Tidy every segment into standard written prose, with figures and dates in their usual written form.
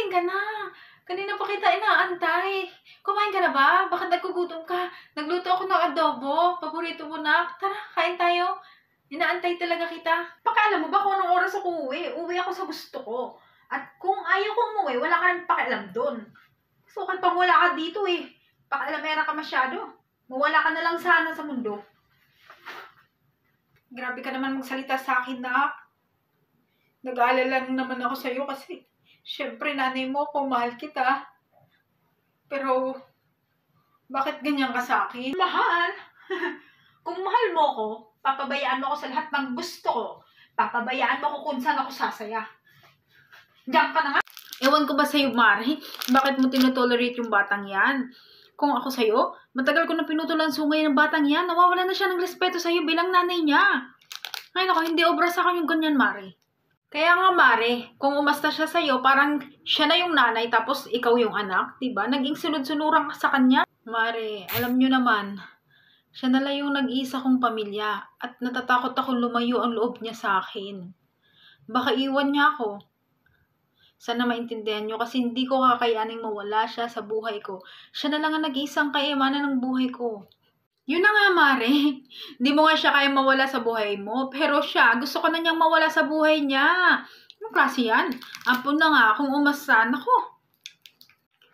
dumating ka na. Kanina pa kita inaantay. Kumain ka na ba? Bakit nagkugutom ka? Nagluto ako ng adobo. Paborito mo na. Tara, kain tayo. Inaantay talaga kita. Pakialam mo ba kung anong oras ako uwi? Uwi ako sa gusto ko. At kung ayaw ko umuwi, wala ka rin pakialam doon. So, pang wala ka dito eh. Pakialamera ka masyado. Mawala ka na lang sana sa mundo. Grabe ka naman magsalita sa akin, na. Nag-aalala lang naman ako sa'yo kasi syempre nanay mo ko, mahal kita. Pero, bakit ganyan ka sa akin? Mahal? Kung mahal mo ko, papabayaan mo ko sa lahat ng gusto ko. Papabayaan mo ko kung saan ako sasaya. Diyan ka na nga. Ewan ko ba sa'yo, Mari? Bakit mo tinotolerate yung batang yan? Kung ako sa'yo, matagal ko na pinutulan sungay ng batang yan. Nawawala na siya ng respeto sa'yo bilang nanay niya. Ay nako, hindi obra sa akin yung ganyan, Mari. Kaya nga, Mari, kung umasta siya sa'yo, parang siya na yung nanay tapos ikaw yung anak, diba? Naging sunod-sunuran ka sa kanya. Mari, alam nyo naman, siya na lang yung nag-iisa kong pamilya at natatakot akong lumayo ang loob niya sa akin. Baka iwan niya ako. Sana maintindihan nyo kasi hindi ko kakayaning mawala siya sa buhay ko. Siya na lang ang nag-iisang kayamanan ng buhay ko. Yun na nga, Mari. Hindi mo nga siya kaya mawala sa buhay mo. Pero siya, gusto ko na niyang mawala sa buhay niya. Anong klase yan? Ampun na nga kung umasan ako.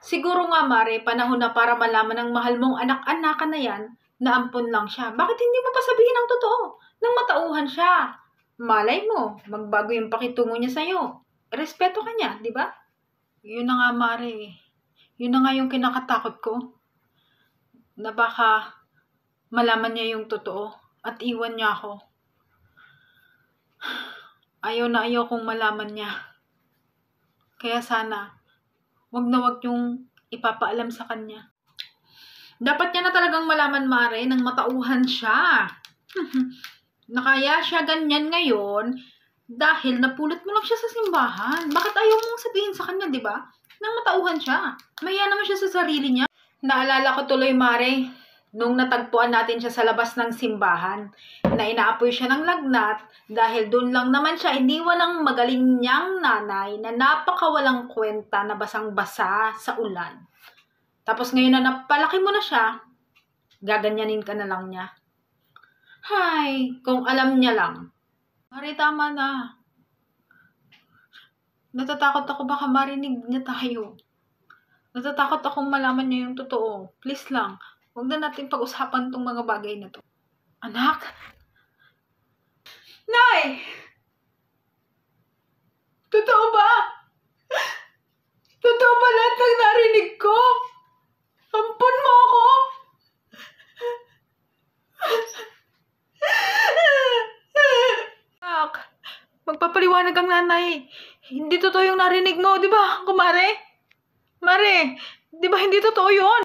Siguro nga, Mari, panahon na para malaman ng mahal mong anak-anakan na yan na ampun lang siya. Bakit hindi mo pa sabihin ang totoo? Nang matauhan siya. Malay mo, magbago yung pakitungo niya sa'yo. Respeto ka niya, di ba? Yun na nga, Mari. Yun na nga yung kinakatakot ko. Na baka malaman niya yung totoo at iwan niya ako. Ayaw na ayaw kong malaman niya. Kaya sana, wag na wag yung ipapaalam sa kanya. Dapat niya na talagang malaman, Mari, nang matauhan siya. Nakaya siya ganyan ngayon dahil napulot mo lang siya sa simbahan. Bakit ayaw mong sabihin sa kanya, di ba? Nang matauhan siya. Mahiya naman siya sa sarili niya. Naalala ko tuloy, Mari, nung natagpuan natin siya sa labas ng simbahan, na inaapoy siya ng lagnat dahil doon lang naman siya iniwan ng magaling niyang nanay na napakawalang kwenta na basang-basa sa ulan. Tapos ngayon na napalaki mo na siya, gaganyanin ka na lang niya. Hay, kung alam niya lang. Mari, tama na. Natatakot ako baka marinig niya tayo. Natatakot akong malaman niya yung totoo. Please lang, huwag na natin pag-usapan tong mga bagay na to. Anak? Nay! Totoo ba? Totoo ba lahat ng narinig ko? Ampun mo ako? Anak, magpapaliwanag ang nanay. Hindi totoo yung narinig mo, di ba, kumare? Mare, di ba hindi totoo yun?